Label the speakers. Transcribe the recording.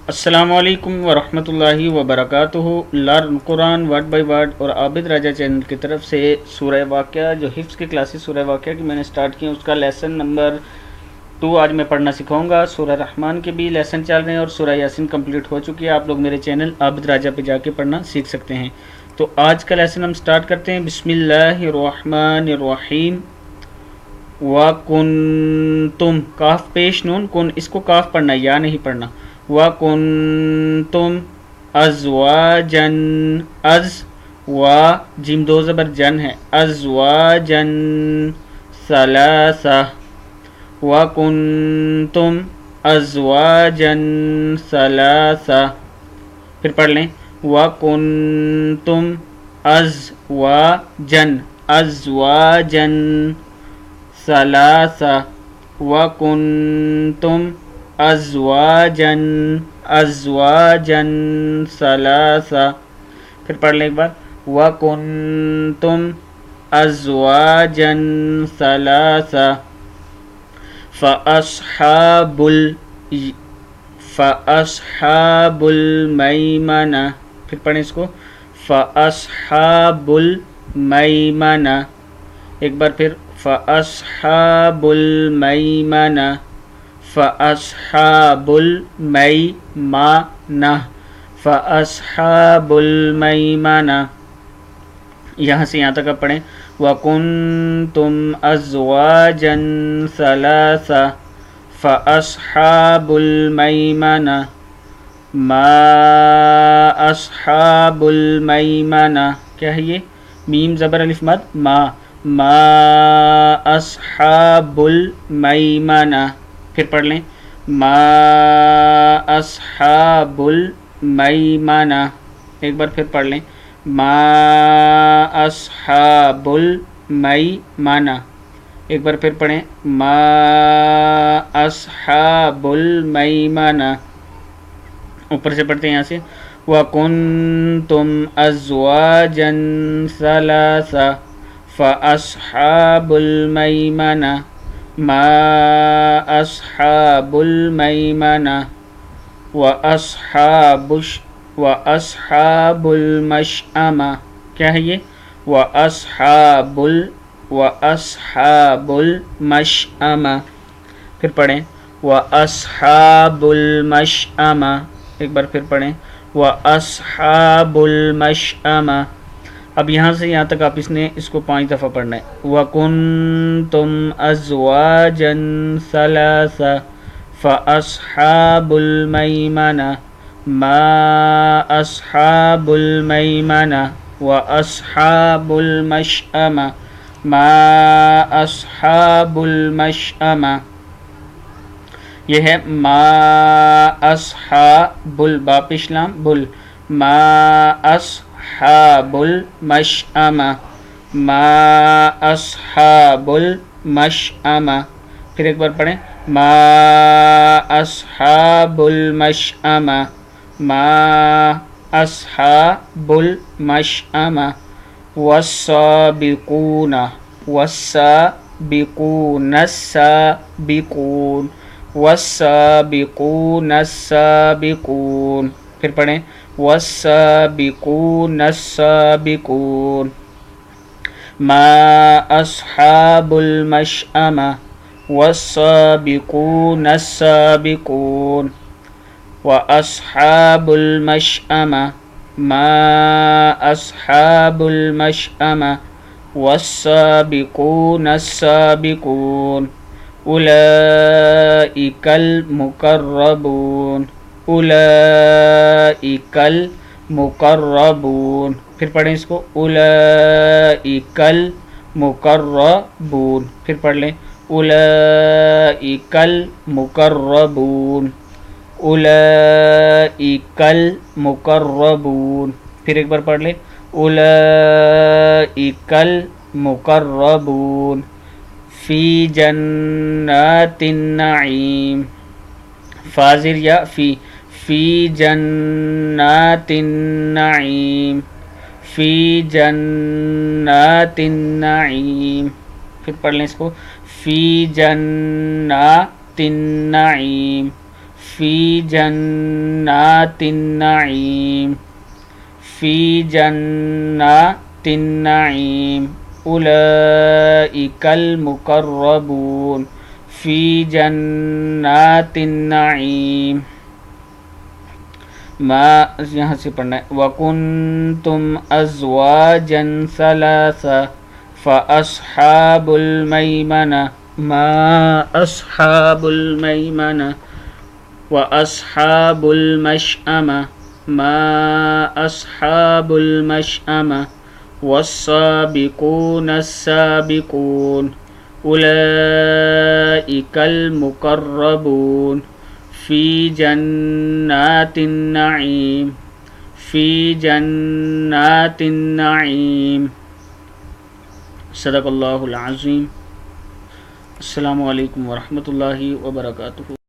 Speaker 1: السلام علیکم ورحمۃ اللہ وبرکاتہ۔ Learn Quran word by word اور عابد راجہ چینل کی طرف سے سورہ واقعہ جو حفظ کی کلاسز سورہ واقعہ کی میں نے سٹارٹ کی ہیں اس کا لیسن نمبر 2 آج میں پڑھنا سکھاؤں گا۔ سورہ رحمان کے بھی لیسن چل رہے ہیں اور سورہ یاسین کمپلیٹ ہو چکی ہے، آپ لوگ میرے چینل عابد راجہ پہ جا کے پڑھنا سیکھ سکتے ہیں۔ تو آج کا لیسن ہم سٹارٹ کرتے ہیں۔ بسم اللہ الرحمن الرحیم۔ وَكُنْتُمْ کاف پیش نون کن، اس کو کاف پڑھنا یا نہیں پڑھنا۔ وَكُنْتُمْ أَزْوَاجًا از و جیم دو زبر جن ہے، أَزْوَاجًا ثَلَاثَةً۔ وَكُنْتُمْ أَزْوَاجًا ثَلَاثَةً۔ پھر پڑھ لیں وَكُنْتُمْ أَزْوَاجًا أَزْوَاجًا ثَلَاثَةً۔ وَكُنْتُمْ أَزْوَاجًا أَزْوَاجًا ثَلَاثَةً۔ پھر پڑھ لیں ایک بار وَكُنْتُمْ أَزْوَاجًا ثَلَاثَةً۔ فَأَصْحَابُ الْمَيْمَنَةِ، پھر پڑھیں اس کو فَأَصْحَابُ الْمَيْمَنَةِ، ایک بار پھر فَأَصْحَابُ الْمَيْمَنَةِ فَأَصْحَابُ الْمَيْمَنَةِ فَأَصْحَابُ الْمَيْمَنَةِ۔ یہاں سے یہاں تک آپ پڑھیں وَكُنْتُمْ أَزْوَاجًا ثَلَاثَةً فَأَصْحَابُ الْمَيْمَنَةِ مَا أَصْحَابُ الْمَيْمَنَةِ، کیا ہے یہ؟ میم زبر الف مد ما أصحاب المیمنہ۔ پھر پڑھ لیں ما أصحاب المیمنہ، ایک بار پھر پڑھ لیں ما أصحاب المیمنہ، ایک بار پھر پڑھیں ما أصحاب المیمنہ۔ اوپر سے پڑھتے ہیں یہاں سے وَكُنْتُمْ أَزْوَاجًا ثَلَاثَةً فَأَصْحَابُ الْمَيْمَنَةِ مَا أَصْحَابُ الْمَيْمَنَةِ وَأَصْحَابُ الْمَشْأَمَةِ، کیا ہے یہ؟ وَأَصْحَابُ الْمَشْأَمَةِ، پھر پڑھیں وَأَصْحَابُ الْمَشْأَمَةِ، ایک بار پھر پڑھیں وَأَصْحَابُ الْمَشْأَمَةِ۔ اب یہاں سے یہاں تک آپ اس کو 5 دفعہ پڑھنا ہے وَكُنْتُمْ أَزْوَاجًا ثَلَاثَةً فَأَصْحَابُ الْمَيْمَنَةِ مَا أَصْحَابُ الْمَيْمَنَةِ وَأَصْحَابُ الْمَشْأَمَةِ مَا أَصْحَابُ الْمَشْأَمَةِ۔ یہ ہے ما أصحاب با پیش لام بل ما أصحاب المشأمة ما أصحاب المشأمة، پھر ایک بار پڑھیں ما أصحاب المشأمة ما أصحاب المشأمة والسابقون والسابقون السابقون والسابقون السابقون، پھر پڑھیں والسابقون السابقون ما أصحاب المشأمة والسابقون السابقون وأصحاب المشأمة ما أصحاب المشأمة والسابقون السابقون أولئك المقربون أولئك المقربون، پھر پڑھیں اس کو أولئك المقربون، پھر پڑھ لیں أولئك المقربون أولئك المقربون، پھر ایک بار پڑھ لیں أولئك المقربون فی جنات النعیم، فاضر یا فی جنات النعیم فی جنات النعیم، پھر پڑھ لیں اس کو فی جنات النعیم فی جنات النعیم، فی جنات النعیم، اولئک المقربون، فی جنات النعیم، ما یہاں سے پڑھنا ہے وَكُنْتُمْ أَزْوَاجًا ثَلَاثًا فَأَصْحَابُ الْمَيْمَنَةِ ما أصحاب المیمنة وأصحاب المشأمة ما أصحاب المشأمة والسابقون السابقون أولئك المقربون في جنات النعيم، في جنات النعيم. صدق اللہ العظیم. السلام علیکم ورحمۃ اللہ وبرکاتہ.